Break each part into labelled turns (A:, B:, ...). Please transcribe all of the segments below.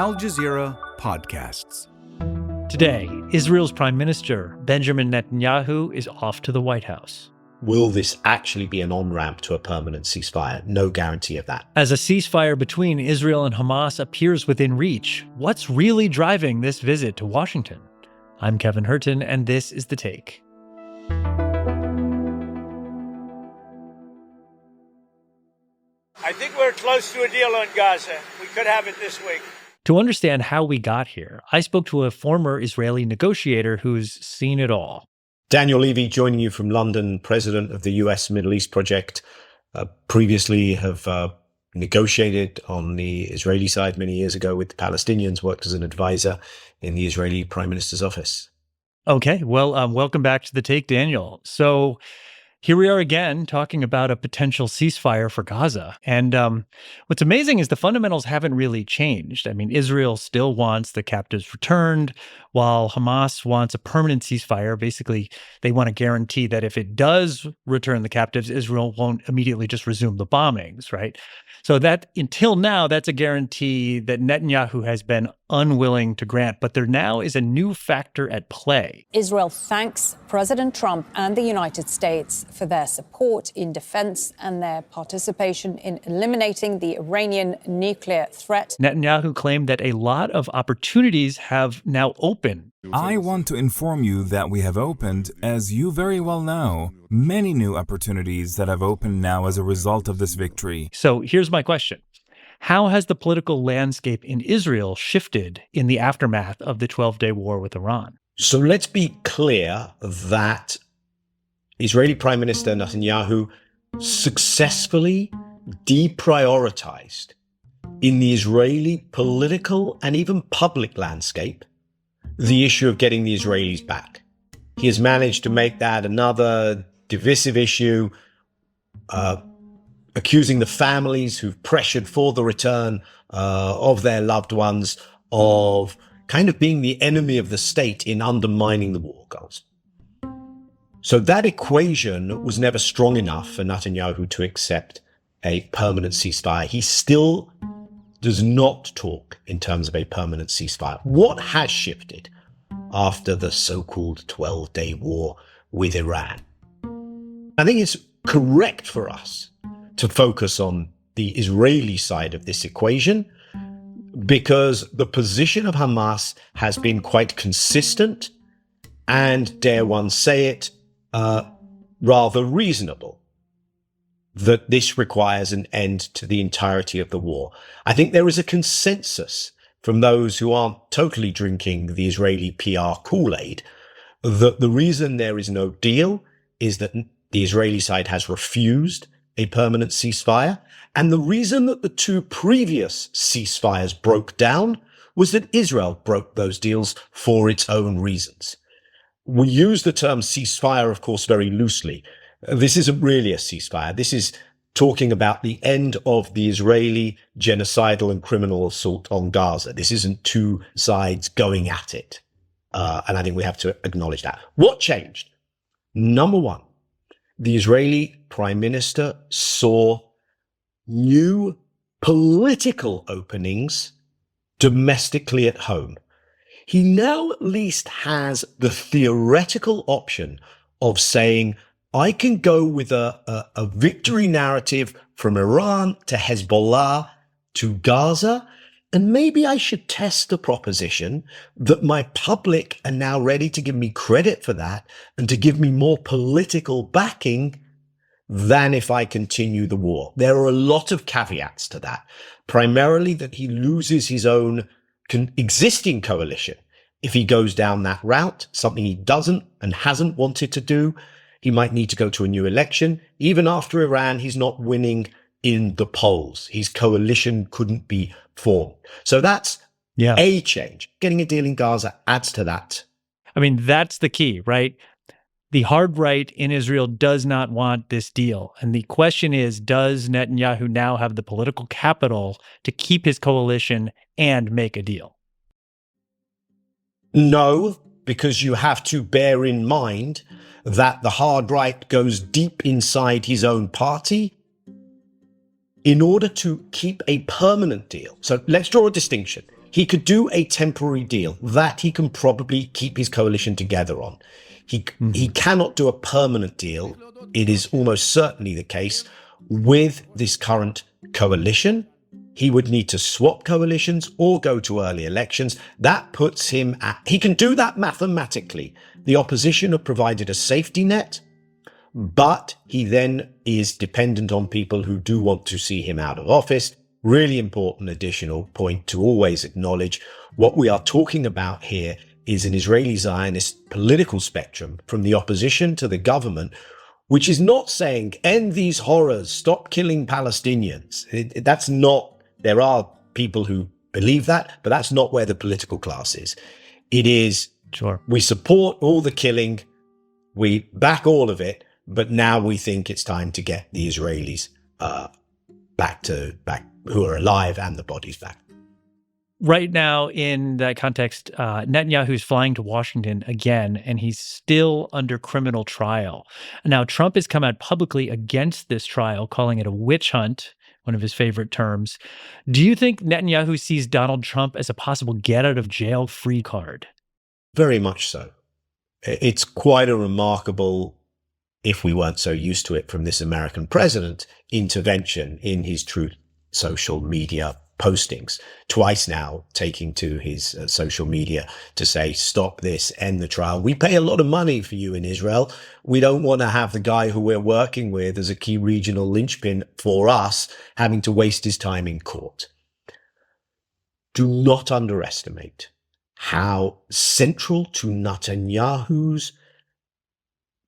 A: Al Jazeera Podcasts.
B: Today, Israel's Prime Minister Benjamin Netanyahu is off to the White House.
C: Will this actually be an on-ramp to a permanent ceasefire? No guarantee of that.
B: As a ceasefire between Israel and Hamas appears within reach, what's really driving this visit to Washington? I'm Kevin Hirten, and this is The Take.
D: I think we're close to a deal on Gaza. We could have it this week.
B: To understand how we got here, I spoke to a former Israeli negotiator who's seen it all.
C: Daniel Levy joining you from London, president of the US Middle East Project. Previously have negotiated on the Israeli side many years ago with the Palestinians, worked as an advisor in the Israeli Prime Minister's office.
B: Okay, well, welcome back to The Take, Daniel. So here we are again talking about a potential ceasefire for Gaza. And what's amazing is the fundamentals haven't really changed. I mean, Israel still wants the captives returned, while Hamas wants a permanent ceasefire. Basically, they want to guarantee that if it does return the captives, Israel won't immediately just resume the bombings, right? So that until now, that's a guarantee that Netanyahu has been unwilling to grant. But there now is a new factor at play.
E: Israel thanks President Trump and the United States for their support in defense and their participation in eliminating the Iranian nuclear threat.
B: Netanyahu claimed that a lot of opportunities have now opened.
F: I want to inform you that we have opened, as you very well know, many new opportunities that have opened now as a result of this victory.
B: So here's my question. How has the political landscape in Israel shifted in the aftermath of the 12-day war with Iran?
C: So let's be clear that Israeli Prime Minister Netanyahu successfully deprioritized in the Israeli political and even public landscape the issue of getting the Israelis back. He has managed to make that another divisive issue, accusing the families who've pressured for the return of their loved ones of kind of being the enemy of the state in undermining the war goals. So that equation was never strong enough for Netanyahu to accept a permanent ceasefire. He still does not talk in terms of a permanent ceasefire. What has shifted after the so-called 12-day war with Iran? I think it's correct for us to focus on the Israeli side of this equation because the position of Hamas has been quite consistent and, dare one say it, rather reasonable, that this requires an end to the entirety of the war. I think there is a consensus from those who aren't totally drinking the Israeli PR Kool-Aid that the reason there is no deal is that the Israeli side has refused a permanent ceasefire. And the reason that the two previous ceasefires broke down was that Israel broke those deals for its own reasons. We use the term ceasefire, of course, very loosely. This isn't really a ceasefire. This is talking about the end of the Israeli genocidal and criminal assault on Gaza. This isn't two sides going at it. And I think we have to acknowledge that. What changed? Number one, the Israeli Prime Minister saw new political openings domestically at home. He now at least has the theoretical option of saying, I can go with a victory narrative from Iran to Hezbollah to Gaza, and maybe I should test the proposition that my public are now ready to give me credit for that and to give me more political backing than if I continue the war. There are a lot of caveats to that, primarily that he loses his own existing coalition if he goes down that route, something he doesn't and hasn't wanted to do. He might need to go to a new election. Even after Iran, he's not winning in the polls. His coalition couldn't be formed. So that's a change. Getting a deal in Gaza adds to that.
B: I mean, that's the key, right? The hard right in Israel does not want this deal. And the question is, does Netanyahu now have the political capital to keep his coalition and make a deal?
C: No, because you have to bear in mind that the hard right goes deep inside his own party in order to keep a permanent deal. So let's draw a distinction. He could do a temporary deal that he can probably keep his coalition together on. He cannot do a permanent deal. It is almost certainly the case with this current coalition. He would need to swap coalitions or go to early elections. That puts him he can do that mathematically. The opposition have provided a safety net, but he then is dependent on people who do want to see him out of office. Really important additional point to always acknowledge. What we are talking about here is an Israeli Zionist political spectrum from the opposition to the government, which is not saying end these horrors, stop killing Palestinians. That's not, there are people who believe that, but that's not where the political class is. It is, we support all the killing, we back all of it, but now we think it's time to get the Israelis back who are alive and the bodies back.
B: Right now, in that context, Netanyahu's flying to Washington again, and he's still under criminal trial. Now, Trump has come out publicly against this trial, calling it a witch hunt, one of his favorite terms. Do you think Netanyahu sees Donald Trump as a possible get-out-of-jail-free card?
C: Very much so. It's quite a remarkable, if we weren't so used to it from this American president, intervention in his Truth social media postings, twice now taking to his social media to say, stop this, end the trial. We pay a lot of money for you in Israel. We don't want to have the guy who we're working with as a key regional linchpin for us having to waste his time in court. Do not underestimate how central to Netanyahu's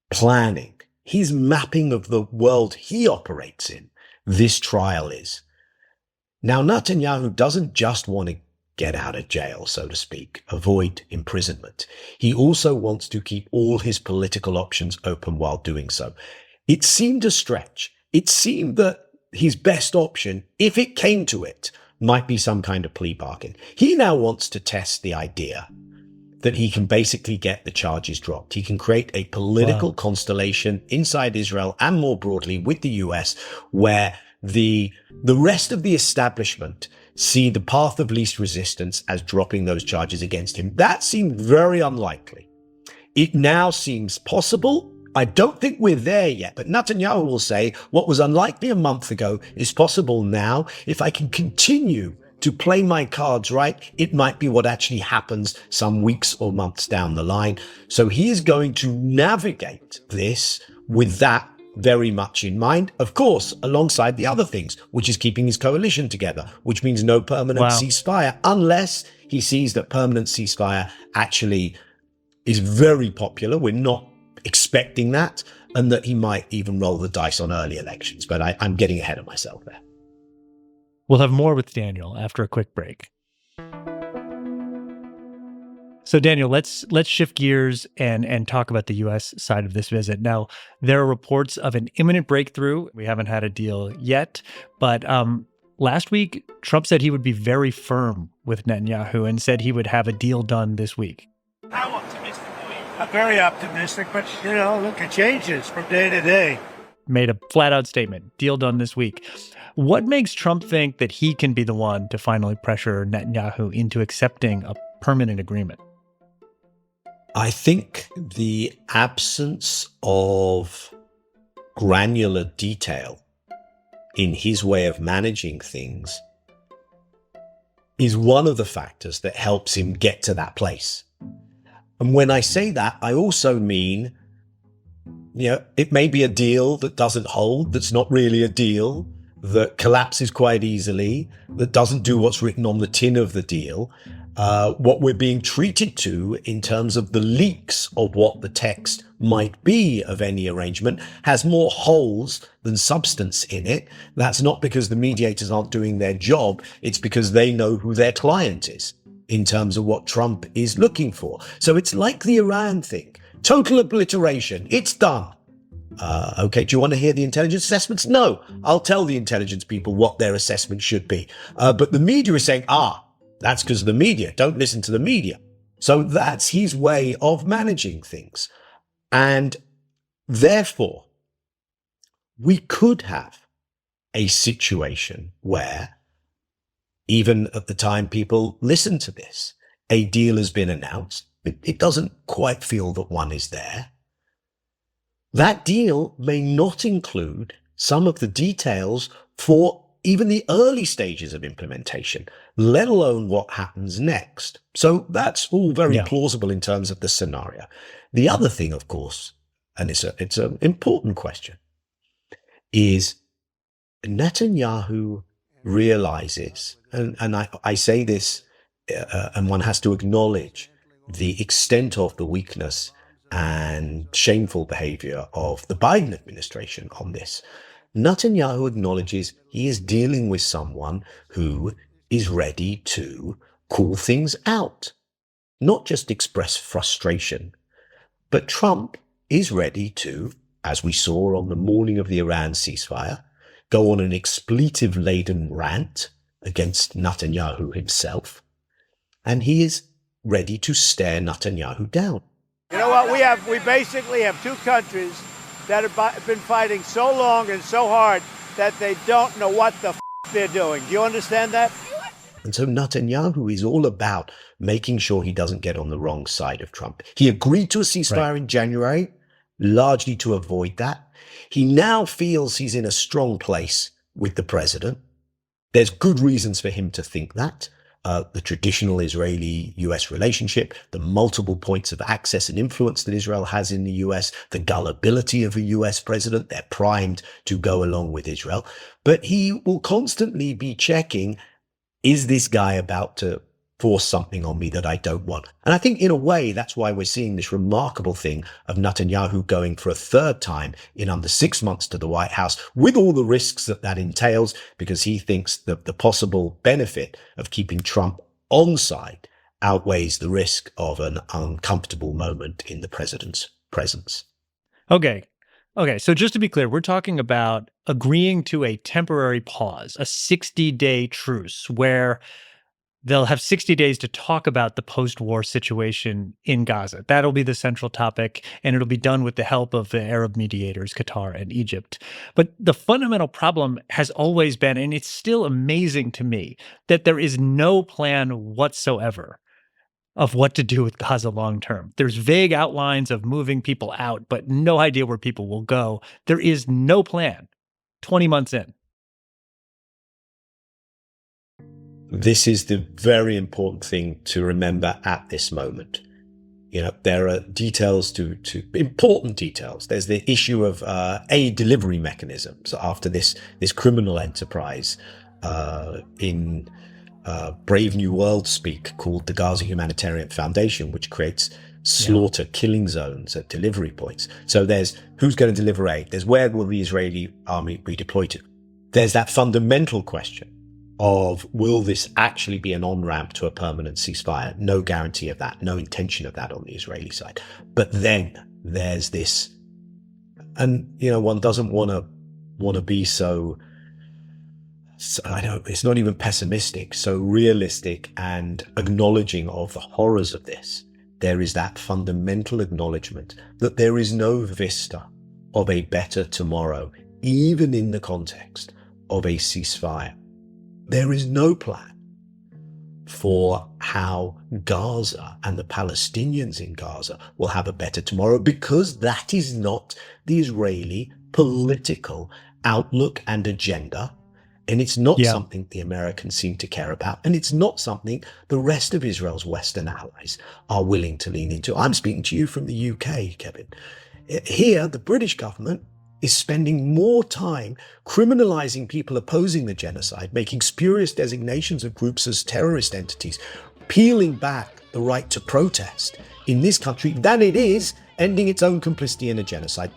C: planning, his mapping of the world he operates in, this trial is. Now, Netanyahu doesn't just want to get out of jail, so to speak, avoid imprisonment. He also wants to keep all his political options open while doing so. It seemed a stretch. It seemed that his best option, if it came to it, might be some kind of plea bargain. He now wants to test the idea that he can basically get the charges dropped. He can create a political constellation inside Israel and more broadly with the US where the rest of the establishment see the path of least resistance as dropping those charges against him. That seemed very unlikely. It now seems possible. I don't think we're there yet, but Netanyahu will say what was unlikely a month ago is possible now. If I can continue to play my cards right, it might be what actually happens some weeks or months down the line. So he is going to navigate this with that very much in mind, of course, alongside the other things, which is keeping his coalition together, which means no permanent ceasefire, unless he sees that permanent ceasefire actually is very popular. We're not expecting that, and that he might even roll the dice on early elections. But I'm getting ahead of myself there.
B: We'll have more with Daniel after a quick break. So Daniel, let's shift gears and talk about the U.S. side of this visit. Now, there are reports of an imminent breakthrough. We haven't had a deal yet, but last week, Trump said he would be very firm with Netanyahu and said he would have a deal done this week.
D: How optimistic are you? I'm very optimistic, but, look, it changes from day to day.
B: Made a flat-out statement, deal done this week. What makes Trump think that he can be the one to finally pressure Netanyahu into accepting a permanent agreement?
C: I think the absence of granular detail in his way of managing things is one of the factors that helps him get to that place. And when I say that, I also mean, it may be a deal that doesn't hold, that's not really a deal, that collapses quite easily, that doesn't do what's written on the tin of the deal. What we're being treated to in terms of the leaks of what the text might be of any arrangement has more holes than substance in it. That's not because the mediators aren't doing their job. It's because they know who their client is in terms of what Trump is looking for. So it's like the Iran thing. Total obliteration. It's done. Okay, do you want to hear the intelligence assessments? No, I'll tell the intelligence people what their assessment should be. But the media is saying, that's because of the media. Don't listen to the media. So that's his way of managing things. And therefore, we could have a situation where Even at the time people listen to this, a deal has been announced. It doesn't quite feel that one is there. That deal may not include some of the details for even the early stages of implementation, let alone what happens next. So that's all very plausible in terms of the scenario. The other thing, of course, and it's an important question, is Netanyahu realizes, and I say this, and one has to acknowledge the extent of the weakness and shameful behavior of the Biden administration on this. Netanyahu acknowledges he is dealing with someone who is ready to call things out, not just express frustration. But Trump is ready to, as we saw on the morning of the Iran ceasefire, go on an expletive-laden rant against Netanyahu himself, and he is ready to stare Netanyahu down.
D: You know what? We basically have two countries that have been fighting so long and so hard that they don't know what the they're doing. Do you understand that?
C: And so Netanyahu is all about making sure he doesn't get on the wrong side of Trump. He agreed to a ceasefire in January, largely to avoid that. He now feels he's in a strong place with the president. There's good reasons for him to think that. The traditional Israeli-US relationship, the multiple points of access and influence that Israel has in the US, the gullibility of a US president, they're primed to go along with Israel. But he will constantly be checking, is this guy about to force something on me that I don't want? And I think in a way, that's why we're seeing this remarkable thing of Netanyahu going for a third time in under 6 months to the White House, with all the risks that that entails, because he thinks that the possible benefit of keeping Trump on side outweighs the risk of an uncomfortable moment in the president's presence.
B: Okay. So just to be clear, we're talking about agreeing to a temporary pause, a 60-day truce, where they'll have 60 days to talk about the post-war situation in Gaza. That'll be the central topic, and it'll be done with the help of the Arab mediators, Qatar and Egypt. But the fundamental problem has always been, and it's still amazing to me, that there is no plan whatsoever of what to do with Gaza long term. There's vague outlines of moving people out, but no idea where people will go. There is no plan 20 months in.
C: This is the very important thing to remember at this moment. You know, there are details to important details. There's the issue of aid delivery mechanisms after this criminal enterprise in Brave New World speak called the Gaza Humanitarian Foundation, which creates slaughter killing zones at delivery points. So there's who's going to deliver aid. There's where will the Israeli army be deployed to. There's that fundamental question of will this actually be an on-ramp to a permanent ceasefire? No guarantee of that, no intention of that on the Israeli side. But then there's this, and you know, one doesn't want to be so it's not even pessimistic, so realistic and acknowledging of the horrors of this. There is that fundamental acknowledgement that there is no vista of a better tomorrow, even in the context of a ceasefire. There is no plan for how Gaza and the Palestinians in Gaza will have a better tomorrow, because that is not the Israeli political outlook and agenda. And it's not something the Americans seem to care about. And it's not something the rest of Israel's Western allies are willing to lean into. I'm speaking to you from the UK, Kevin. Here, the British government is spending more time criminalizing people opposing the genocide, making spurious designations of groups as terrorist entities, peeling back the right to protest in this country than it is ending its own complicity in a genocide.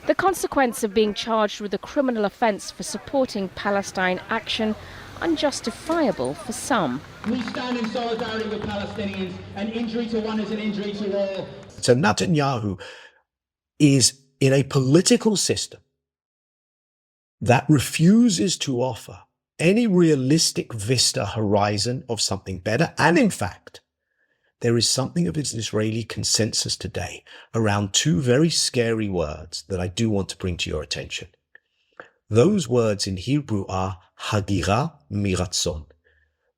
G: The consequence of being charged with a criminal offence for supporting Palestine action, unjustifiable for some.
H: We stand in solidarity with Palestinians. An injury to one is an injury to all.
C: So Netanyahu is in a political system that refuses to offer any realistic vista horizon of something better. And in fact, there is something of an Israeli consensus today around two very scary words that I do want to bring to your attention. Those words in Hebrew are hagira miratzon,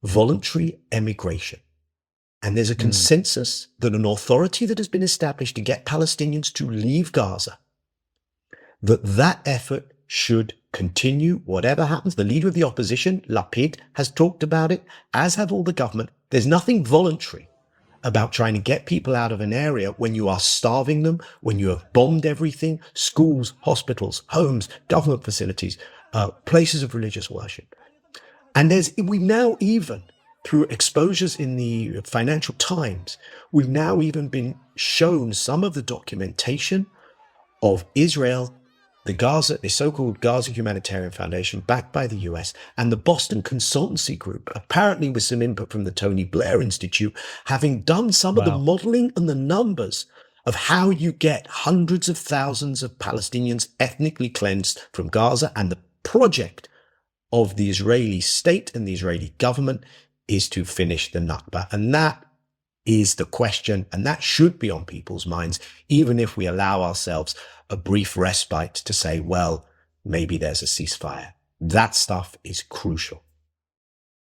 C: voluntary emigration. And there's a consensus that an authority that has been established to get Palestinians to leave Gaza, that effort should continue, whatever happens. The leader of the opposition, Lapid, has talked about it, as have all the government. There's nothing voluntary about trying to get people out of an area when you are starving them, when you have bombed everything, schools, hospitals, homes, government facilities, places of religious worship. And we've now even, through exposures in the Financial Times, we've now even been shown some of the documentation of Israel, the so-called Gaza Humanitarian Foundation, backed by the US, and the Boston Consultancy Group, apparently with some input from the Tony Blair Institute, having done some of the modeling and the numbers of how you get hundreds of thousands of Palestinians ethnically cleansed from Gaza. And the project of the Israeli state and the Israeli government is to finish the Nakba. And that is the question, and that should be on people's minds, even if we allow ourselves a brief respite to say, well, maybe there's a ceasefire. That stuff is crucial.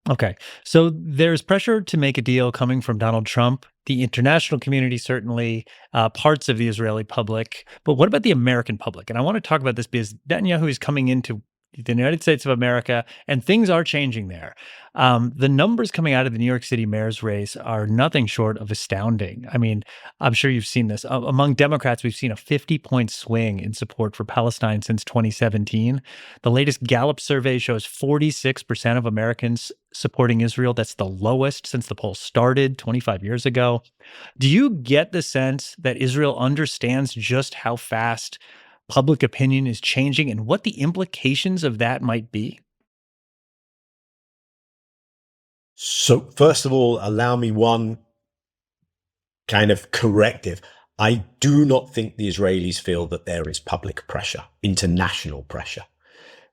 B: Okay. So there's pressure to make a deal coming from Donald Trump, the international community, certainly, parts of the Israeli public. But what about the American public? And I want to talk about this because Netanyahu is coming into the United States of America, and things are changing there. The numbers coming out of the New York City mayor's race are nothing short of astounding. I mean, I'm sure you've seen this. Among Democrats, we've seen a 50-point swing in support for Palestine since 2017. The latest Gallup survey shows 46% of Americans supporting Israel. That's the lowest since the poll started 25 years ago. Do you get the sense that Israel understands just how fast public opinion is changing and what the implications of that might be?
C: So first of all, allow me one kind of corrective. I do not think the Israelis feel that there is public pressure, international pressure.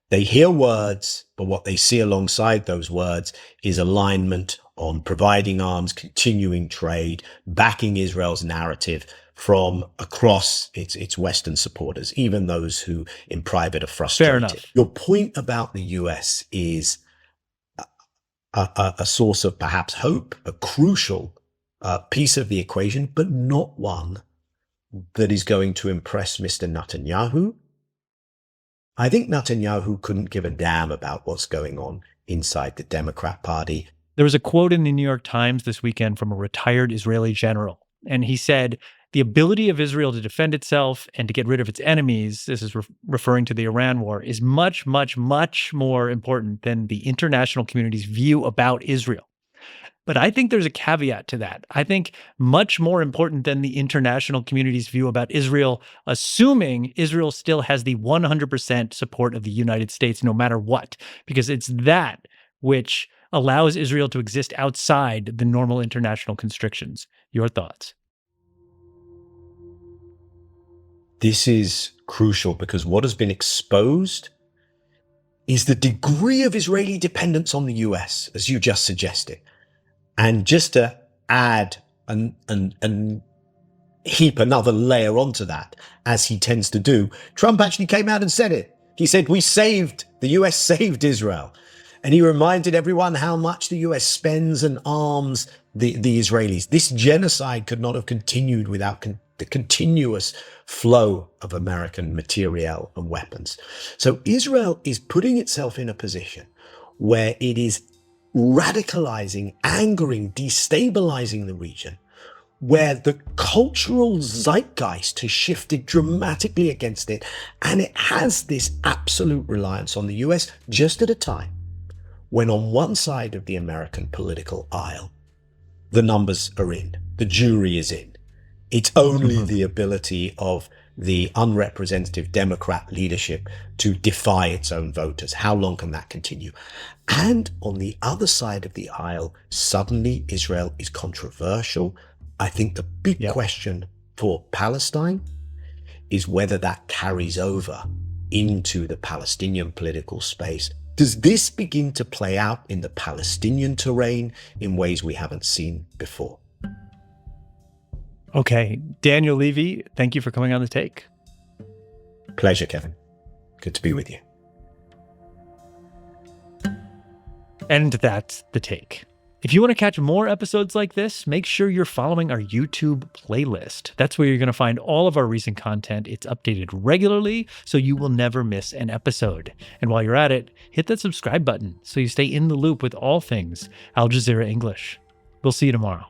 C: They hear words, but what they see alongside those words is alignment on providing arms, continuing trade, backing Israel's narrative from across its Western supporters, even those who in private are frustrated.
B: Fair enough.
C: Your point about the US is a source of perhaps hope, a crucial piece of the equation, but not one that is going to impress Mr. Netanyahu. I think Netanyahu couldn't give a damn about what's going on inside the Democrat Party.
B: There was a quote in the New York Times this weekend from a retired Israeli general, and he said, "The ability of Israel to defend itself and to get rid of its enemies," this is referring to the Iran war, "is much, much, much more important than the international community's view about Israel." But I think there's a caveat to that. I think much more important than the international community's view about Israel, assuming Israel still has the 100% support of the United States no matter what, because it's that which allows Israel to exist outside the normal international constrictions. Your thoughts?
C: This is crucial because what has been exposed is the degree of Israeli dependence on the US, as you just suggested. And just to add and heap another layer onto that, as he tends to do, Trump actually came out and said it. He said, the US saved Israel. And he reminded everyone how much the US spends and arms the Israelis. This genocide could not have continued without the continuous flow of American materiel and weapons. So Israel is putting itself in a position where it is radicalizing, angering, destabilizing the region, where the cultural zeitgeist has shifted dramatically against it. And it has this absolute reliance on the US just at a time when on one side of the American political aisle, the numbers are in, the jury is in. It's only the ability of the unrepresentative Democrat leadership to defy its own voters. How long can that continue? And on the other side of the aisle, suddenly Israel is controversial. I think the big question for Palestine is whether that carries over into the Palestinian political space. Does this begin to play out in the Palestinian terrain in ways we haven't seen before?
B: Okay. Daniel Levy, thank you for coming on The Take.
C: Pleasure, Kevin. Good to be with you.
B: And that's The Take. If you want to catch more episodes like this, make sure you're following our YouTube playlist. That's where you're going to find all of our recent content. It's updated regularly, so you will never miss an episode. And while you're at it, hit that subscribe button so you stay in the loop with all things Al Jazeera English. We'll see you tomorrow.